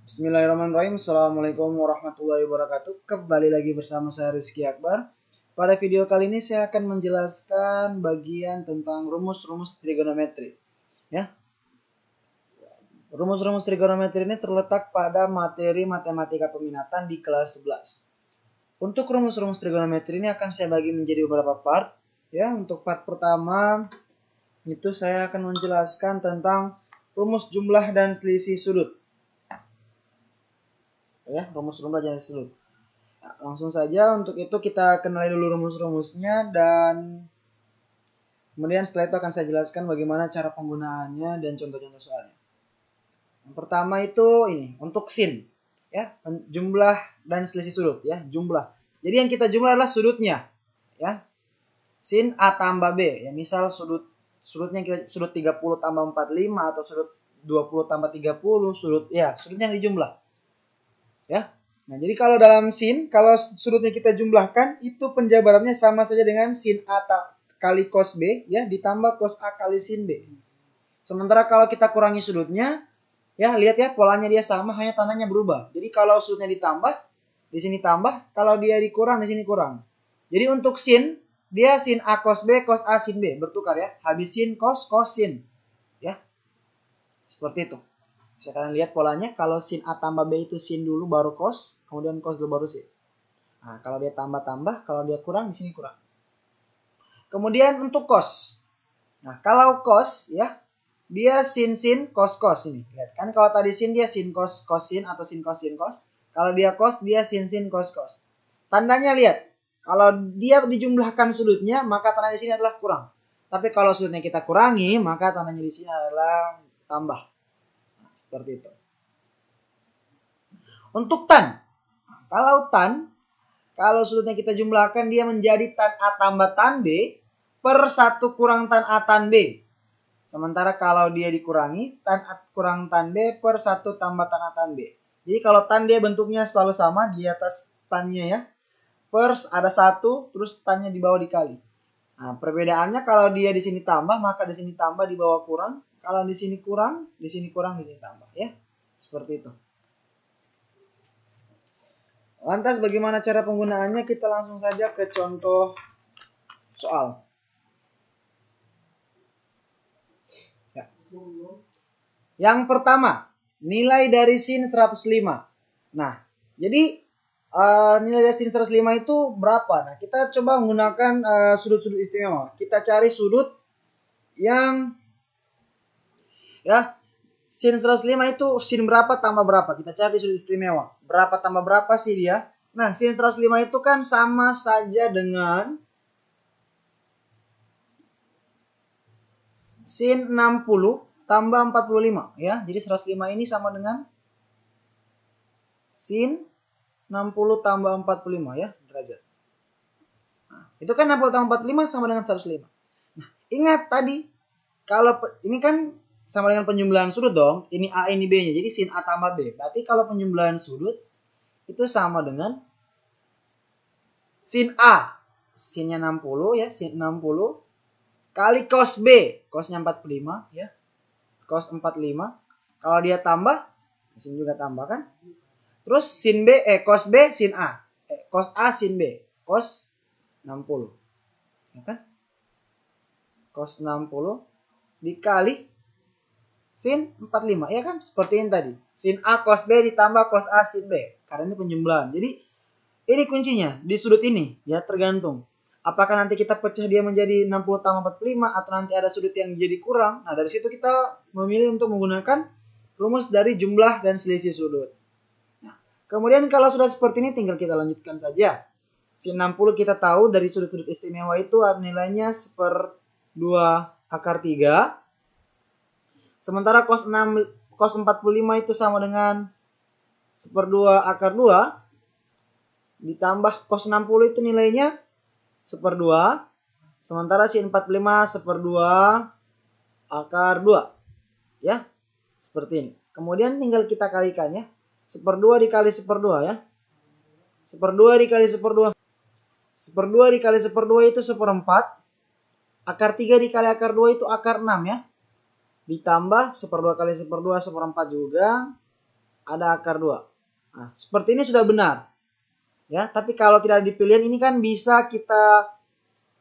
Bismillahirrahmanirrahim. Assalamualaikum warahmatullahi wabarakatuh. Kembali lagi bersama saya Rizky Akbar. Pada video kali ini saya akan menjelaskan bagian tentang rumus-rumus trigonometri. Ya, rumus-rumus trigonometri ini terletak pada materi matematika peminatan di kelas 11. Untuk rumus-rumus trigonometri ini akan saya bagi menjadi beberapa part. Ya, untuk part pertama itu saya akan menjelaskan tentang rumus jumlah dan selisih sudut. Ya, rumus jumlah dan selisih sudut. Nah, langsung saja untuk itu kita kenali dulu rumus-rumusnya dan kemudian setelah itu akan saya jelaskan bagaimana cara penggunaannya dan contoh-contoh soalnya. Yang pertama itu ini untuk sin, ya, jumlah dan selisih sudut, ya, jumlah. Jadi yang kita jumlah adalah sudutnya, ya. Sin A tambah B, ya, misal sudutnya kita sudut 30 tambah 45 atau sudut 20 tambah 30, sudutnya yang dijumlah. Ya. Nah, jadi kalau dalam sin, kalau sudutnya kita jumlahkan, itu penjabarannya sama saja dengan sin A kali cos B, ya, ditambah cos A kali sin B. Sementara kalau kita kurangi sudutnya, ya, lihat ya, polanya dia sama, hanya tandanya berubah. Jadi kalau sudutnya ditambah, di sini tambah, kalau dia dikurang, di sini kurang. Jadi untuk sin, dia sin A cos B, cos A sin B, bertukar ya. Habis sin, cos, cos sin. Ya, seperti itu. Bisa kalian lihat polanya, kalau sin A tambah B itu sin dulu baru cos, kemudian cos dulu baru sin. Nah, kalau dia tambah-tambah, kalau dia kurang, di sini kurang. Kemudian untuk cos. Nah, kalau cos, ya, dia sin cos ini. Lihat kan, kalau tadi sin dia sin cos sin atau sin cos. Kalau dia cos, dia sin cos. Tandanya lihat, kalau dia dijumlahkan sudutnya, maka tanda di sini adalah kurang. Tapi kalau sudutnya kita kurangi, maka tandanya di sini adalah tambah. Nah, seperti itu. Untuk tan, kalau sudutnya kita jumlahkan, dia menjadi tan A tambah tan B per 1 kurang tan A tan B. Sementara kalau dia dikurangi, tan A kurang tan B per 1 tambah tan A tan B. Jadi kalau tan dia bentuknya selalu sama, di atas tannya ya. Per ada 1, terus tannya di bawah dikali. Nah, perbedaannya kalau dia di sini tambah, maka di sini tambah, di bawah kurang. Kalau di sini kurang, di sini kurang, di sini tambah ya. Seperti itu. Lantas bagaimana cara penggunaannya? Kita langsung saja ke contoh soal. Ya. Yang pertama, nilai dari sin 105. Nah, jadi nilai dari sin 105 itu berapa? Nah, kita coba menggunakan sudut-sudut istimewa. Kita cari sudut yang ya, sin 105 itu sin berapa tambah berapa? Kita cari sudut istimewa. Berapa tambah berapa sih dia? Nah, sin 105 itu kan sama saja dengan sin 60 tambah 45 ya. Jadi 105 ini sama dengan sin 60 tambah 45 ya, derajat. Nah, itu kan 60 tambah 45 sama dengan 105. Nah, ingat tadi kalau ini kan sama dengan penjumlahan sudut dong. Ini A ini B-nya. Jadi sin A tambah B. Berarti kalau penjumlahan sudut itu sama dengan sin A. Sinnya 60 ya, sin 60 kali cos B. Cosnya 45 ya. Cos 45. Kalau dia tambah, sin juga tambah kan? Terus sin B, cos B sin A. Cos A sin B. Cos 60. Ya kan? Cos 60 dikali sin 45. Ya kan? Seperti ini tadi. Sin A cos B ditambah cos A sin B. Karena ini penjumlahan. Jadi ini kuncinya di sudut ini. Ya, tergantung. Apakah nanti kita pecah dia menjadi 60 tambah 45 atau nanti ada sudut yang jadi kurang. Nah, dari situ kita memilih untuk menggunakan rumus dari jumlah dan selisih sudut. Kemudian kalau sudah seperti ini tinggal kita lanjutkan saja. Sin 60 kita tahu dari sudut-sudut istimewa itu nilainya 1/2 akar 3. Sementara cos 45 itu sama dengan 1/2 akar 2. Ditambah cos 60 itu nilainya 1/2. Sementara sin 45 1/2 akar 2. Ya, seperti ini. Kemudian tinggal kita kalikan ya. 1/2 dikali 1/2 ya. 1/2 dikali 1/2. 1/2 dikali 1/2 itu 1/4. Akar 3 dikali akar 2 itu akar 6 ya. Ditambah 1/2 kali 1/2 1/4 juga. ada akar 2. Nah, seperti ini sudah benar. Ya, tapi kalau tidak dipilih ini kan bisa kita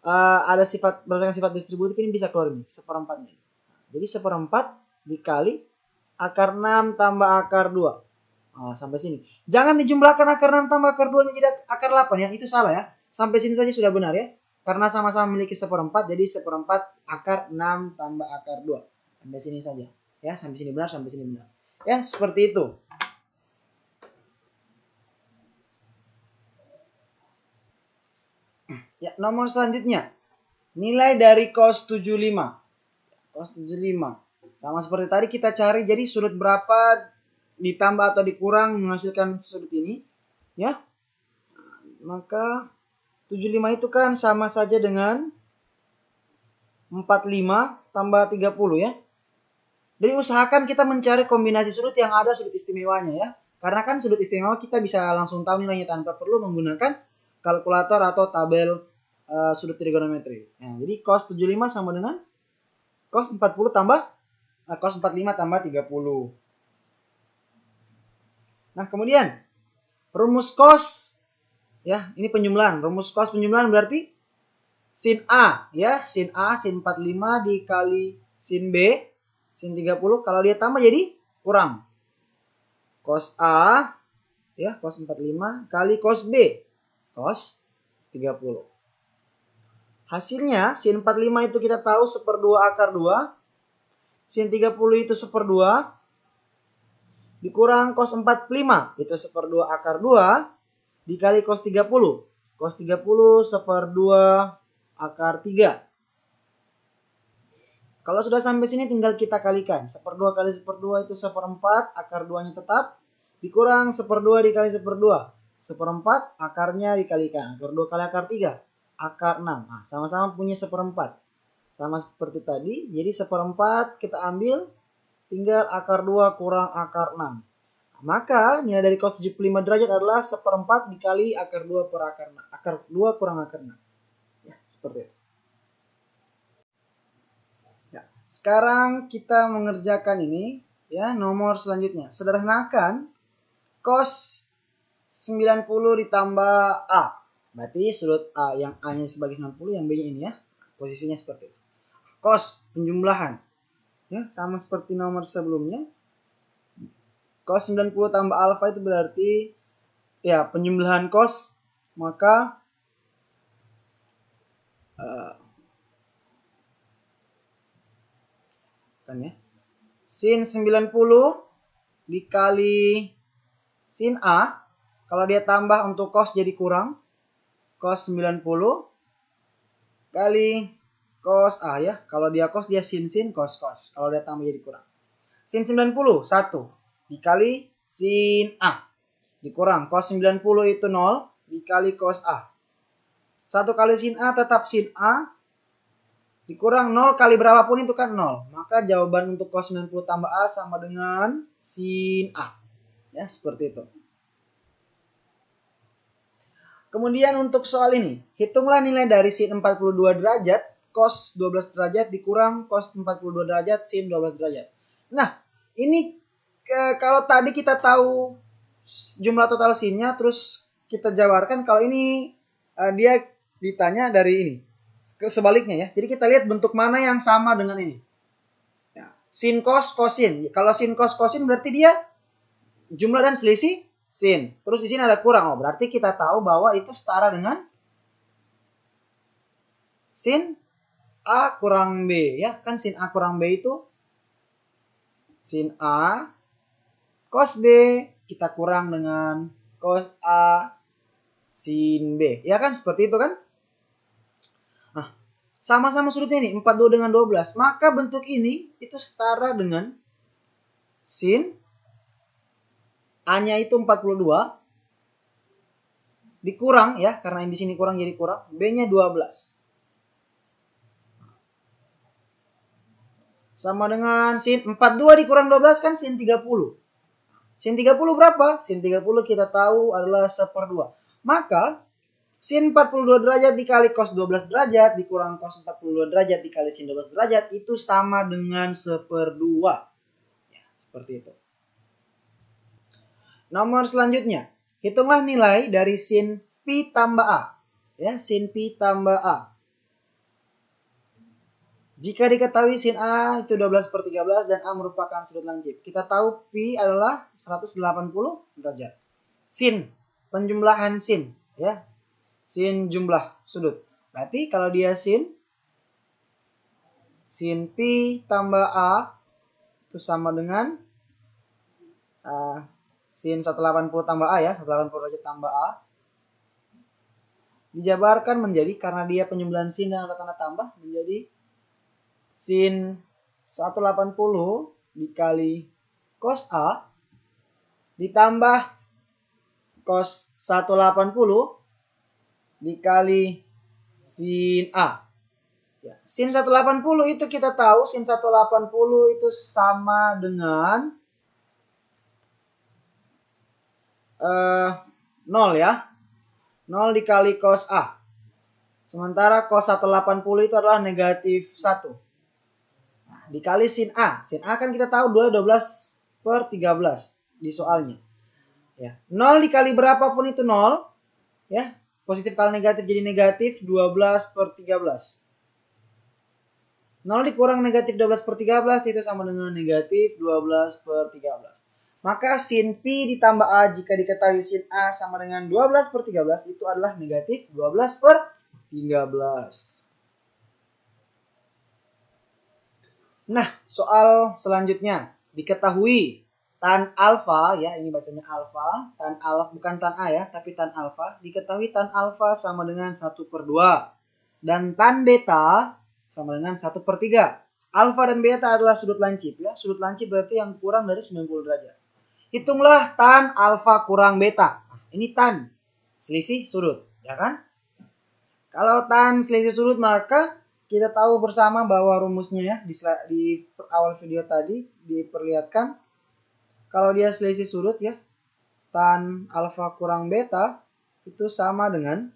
ada sifat berdasarkan sifat distributif, ini bisa keluar ini seperempatnya. Jadi seperempat dikali akar 6 tambah akar 2. Sampai sini. Jangan dijumlahkan akar 6 tambah akar 2 nya jadi akar 8 ya. Itu salah ya. Sampai sini saja sudah benar ya. Karena sama-sama memiliki seperempat, jadi seperempat akar 6 tambah akar 2. Sampai sini saja. Ya, sampai sini benar, sampai sini benar. Ya, seperti itu. Ya, nomor selanjutnya. Nilai dari cos 75. Cos 75. Sama seperti tadi kita cari jadi sudut berapa ditambah atau dikurang menghasilkan sudut ini. Ya. Maka 75 itu kan sama saja dengan 45 tambah 30 ya. Jadi usahakan kita mencari kombinasi sudut yang ada sudut istimewanya ya. Karena kan sudut istimewa kita bisa langsung tahu nilainya tanpa perlu menggunakan kalkulator atau tabel sudut trigonometri. Nah, jadi cos 75 sama dengan cos 40 tambah cos 45 tambah 30. Nah, kemudian rumus cos ya, ini penjumlahan. Rumus cos penjumlahan berarti sin A ya, sin A sin 45 dikali sin B sin 30, kalau dia tambah jadi kurang. Cos A ya, cos 45 kali cos B cos 30. Hasilnya sin 45 itu kita tahu 1/2 akar 2. Sin 30 itu 1/2 dikurang cos 45 itu 1/2 akar 2 dikali cos 30. Cos 30 1/2 akar 3. Kalau sudah sampai sini tinggal kita kalikan. 1/2 kali 1/2 itu 1/4, akar 2-nya tetap. Dikurang 1/2 dikali 1/2. 1/4 akarnya dikalikan. Akar 2 kali akar 3. Akar 6. Nah, sama-sama punya 1/4. Sama seperti tadi. Jadi 1/4 kita ambil. Tinggal akar 2 kurang akar 6. Maka nilai dari cos 75 derajat adalah 1/4 dikali akar 2 per akar 6. Akar 2 kurang akar 6. Ya, seperti itu. Sekarang kita mengerjakan ini ya, nomor selanjutnya. Sederhanakan cos 90 ditambah A. Berarti sudut A yang A-nya sebagai 90, yang B-nya ini ya. Posisinya seperti itu. Cos penjumlahan. Ya, sama seperti nomor sebelumnya. Cos 90 tambah alfa itu berarti ya penjumlahan cos, maka kan ya. Sin 90 dikali sin A, kalau dia tambah untuk cos jadi kurang. Cos 90 kali cos A ya. Kalau dia cos dia sin cos. Kalau dia tambah jadi kurang. Sin 90 1 dikali sin A dikurang cos 90 itu 0 dikali cos A. 1 kali sin A tetap sin A dikurang 0 kali berapapun itu kan 0. Maka jawaban untuk cos 90 tambah A sama dengan sin A. Ya, seperti itu. Kemudian untuk soal ini, hitunglah nilai dari sin 42 derajat cos 12 derajat dikurang cos 42 derajat sin 12 derajat. Nah, ini kalau tadi kita tahu jumlah total sinnya, terus kita jabarkan. Kalau ini dia ditanya dari ini. Sebaliknya ya. Jadi kita lihat bentuk mana yang sama dengan ini. Ya, sin cos kosin. Kalau sin cos kosin berarti dia jumlah dan selisih sin. Terus di sini ada kurang. Oh, berarti kita tahu bahwa itu setara dengan sin A kurang B ya. Kan sin A kurang B itu sin A cos B kita kurang dengan cos A sin B. Ya kan seperti itu kan? Nah, sama-sama sudutnya ini 42 dengan 12. Maka bentuk ini itu setara dengan sin A-nya itu 42 dikurang ya, karena di sini kurang jadi kurang, B-nya 12. Sama dengan sin 42 dikurang 12 kan sin 30. Sin 30 berapa? Sin 30 kita tahu adalah 1/2. Maka sin 42 derajat dikali cos 12 derajat dikurang cos 42 derajat dikali sin 12 derajat itu sama dengan 1/2. Ya, seperti itu. Nomor selanjutnya, hitunglah nilai dari sin pi tambah A. Ya, sin pi tambah A. Jika diketahui sin A itu 12/13 dan A merupakan sudut lancip. Kita tahu pi adalah 180 derajat. Sin, penjumlahan sin, ya. Sin jumlah sudut. Berarti kalau dia sin pi tambah A itu sama dengan sin 180 tambah A ya, 180 derajat tambah A. Dijabarkan menjadi, karena dia penjumlahan sin dan ada tanda tambah, menjadi sin 180 dikali cos A ditambah cos 180 dikali sin A. Ya, sin 180 itu kita tahu sin 180 itu sama dengan 0 ya. 0 dikali cos A. Sementara cos 180 itu adalah negatif 1. Dikali sin A. Sin A kan kita tahu 12/13 di soalnya. Ya. 0 dikali berapapun itu 0. Ya. Positif kali negatif jadi negatif 12/13. 0 dikurang negatif 12/13 itu sama dengan negatif 12/13. Maka sin pi ditambah A jika diketahui sin A sama dengan 12/13 itu adalah negatif 12/13. Nah, soal selanjutnya. Diketahui tan alfa, ya ini bacanya alfa, tan alfa bukan tan A ya, tapi tan alfa. Diketahui tan alfa sama dengan 1/2. Dan tan beta sama dengan 1/3. Alfa dan beta adalah sudut lancip ya. Sudut lancip berarti yang kurang dari 90 derajat. Hitunglah tan alfa kurang beta. Ini tan selisih sudut, ya kan? Kalau tan selisih sudut maka kita tahu bersama bahwa rumusnya ya di awal video tadi diperlihatkan kalau dia selisih sudut ya, tan alfa kurang beta itu sama dengan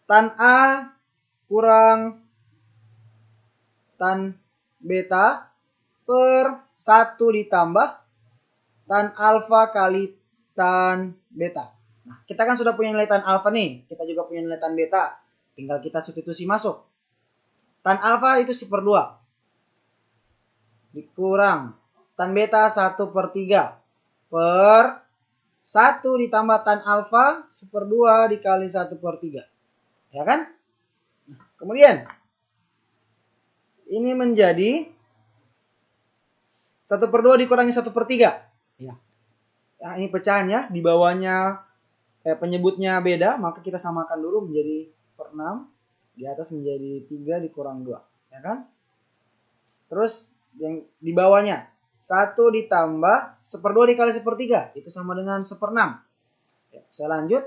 tan A kurang tan beta per 1 ditambah tan alfa kali tan beta. Nah, kita kan sudah punya nilai tan alfa nih, kita juga punya nilai tan beta. Tinggal kita substitusi masuk. Tan alfa itu 1/2. Dikurang tan beta 1/3 per 1 ditambah tan alfa 1/2 dikali 1/3. Ya kan? Kemudian ini menjadi 1/2 dikurangi 1/3. Ya. Ya, ini pecahan ya. Di bawahnya penyebutnya beda, maka kita samakan dulu menjadi per 6. Di atas menjadi 3 dikurang 2. Ya kan? Terus yang di bawahnya 1 ditambah 1/2 dikali 1/3 itu sama dengan 1/6. Ya, saya lanjut.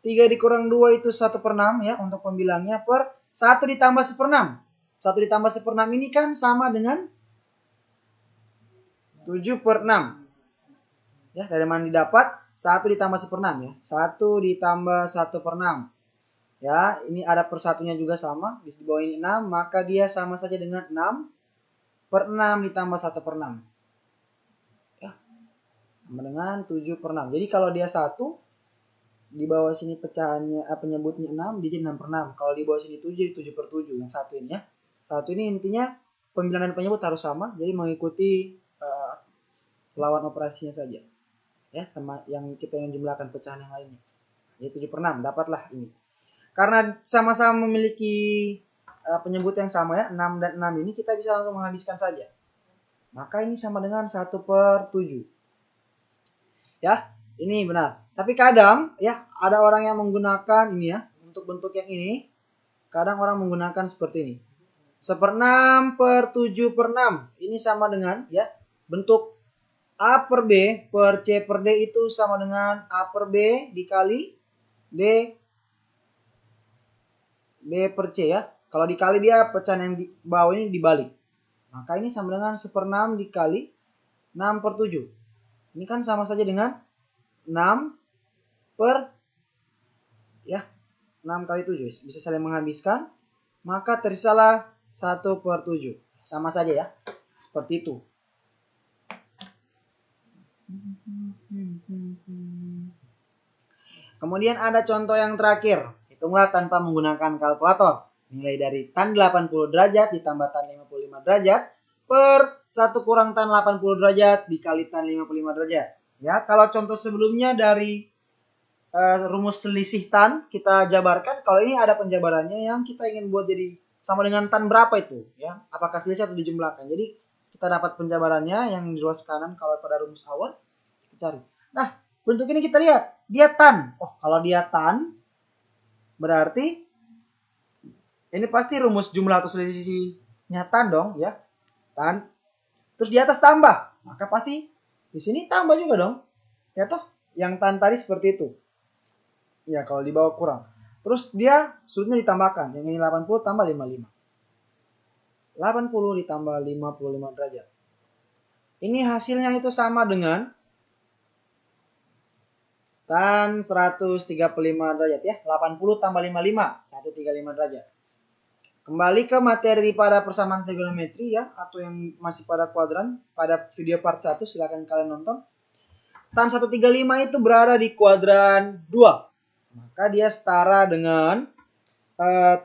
3 dikurang 2 itu 1/6 ya untuk pembilangnya per 1 ditambah 1/6. 1 ditambah 1/6 ini kan sama dengan 7/6. Ya, dari mana didapat? 1 ditambah 1/6 ya. 1 ditambah 1/6. Ya, ini ada per satunya juga sama. Di bawah ini 6, maka dia sama saja dengan 6/6 ditambah 1/6. Ya, sama dengan 7/6. Jadi kalau dia 1, di bawah sini pecahannya penyebutnya 6, jadi 6/6. Kalau di bawah sini 7, jadi 7/7. Yang satu ini ya. Satu ini intinya pembilangan penyebut harus sama, jadi mengikuti lawan operasinya saja. Ya, yang kita yang jumlahkan pecahan yang lainnya. Jadi 7/6, dapatlah ini. Karena sama-sama memiliki penyebut yang sama ya, 6 dan 6 ini kita bisa langsung menghabiskan saja. Maka ini sama dengan 1/7. Ya, ini benar. Tapi kadang ya ada orang yang menggunakan ini ya, untuk bentuk yang ini. Kadang orang menggunakan seperti ini. 1/6/7/6. Ini sama dengan ya, bentuk A per B per C per D itu sama dengan A per B dikali D B per C ya. Kalau dikali dia pecahan yang di bawah ini dibalik. Maka ini sama dengan 1/6 dikali 6/7. Ini kan sama saja dengan 6 per ya 6 kali 7. Bisa saling menghabiskan. Maka tersisalah 1/7. Sama saja ya. Seperti itu. Kemudian ada contoh yang terakhir. Hitunglah tanpa menggunakan kalkulator. Nilai dari tan 80 derajat ditambah tan 55 derajat per 1 kurang tan 80 derajat dikali tan 55 derajat. Ya, kalau contoh sebelumnya dari rumus selisih tan kita jabarkan. Kalau ini ada penjabarannya yang kita ingin buat jadi sama dengan tan berapa itu, ya? Apakah selisih atau dijumlahkan. Jadi kita dapat penjabarannya yang di ruas kanan kalau pada rumus awal kita cari. Nah, bentuk ini kita lihat, dia tan. Oh, kalau dia tan berarti ini pasti rumus jumlah atau selisihnya tan dong, ya. Tan. Terus di atas tambah. Maka pasti di sini tambah juga dong. Ya toh, yang tan tadi seperti itu. Ya, kalau di bawah kurang. Terus dia sudutnya ditambahkan. Yang ini 80 tambah 55. 80 ditambah 55 derajat. Ini hasilnya itu sama dengan tan 135 derajat ya. 80 tambah 55, 135 derajat. Kembali ke materi pada persamaan trigonometri ya, atau yang masih pada kuadran, pada video part 1 silakan kalian nonton. Tan 135 itu berada di kuadran 2. Maka dia setara dengan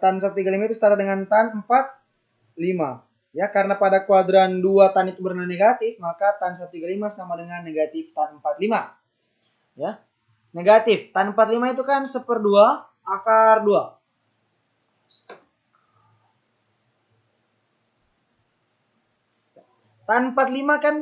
tan 135 itu setara dengan tan 45. Ya, karena pada kuadran 2 tan itu bernilai negatif, maka tan 135 sama dengan negatif tan 45. Ya. Negatif. Tan 45 itu kan 1/2 akar 2. Tan 45 kan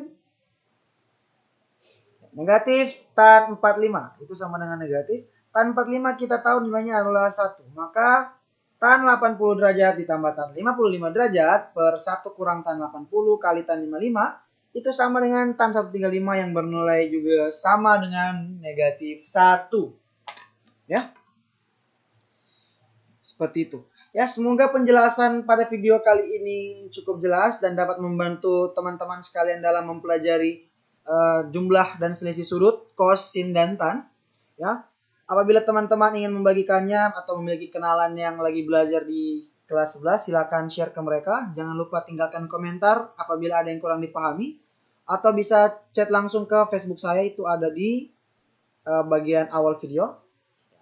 negatif tan 45. Itu sama dengan negatif. Tan 45 kita tahu nilainya adalah 1. Maka tan 80 derajat ditambah tan 55 derajat per 1 kurang tan 80 kali tan 55 itu sama dengan tan 135 yang bernilai juga sama dengan negatif 1. Ya. Seperti itu. Ya, semoga penjelasan pada video kali ini cukup jelas dan dapat membantu teman-teman sekalian dalam mempelajari jumlah dan selisih sudut, cos, sin, dan tan. Ya. Apabila teman-teman ingin membagikannya atau memiliki kenalan yang lagi belajar di kelas 11, silakan share ke mereka. Jangan lupa tinggalkan komentar apabila ada yang kurang dipahami. Atau bisa chat langsung ke Facebook saya, itu ada di bagian awal video.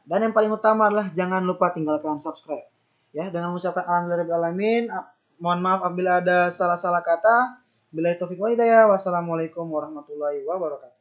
Dan yang paling utama adalah jangan lupa tinggalkan subscribe. Ya, dengan mengucapkan alhamdulillahirabbil alamin. Mohon maaf apabila ada salah-salah kata. Billahi taufiq wal hidayah. Wassalamualaikum warahmatullahi wabarakatuh.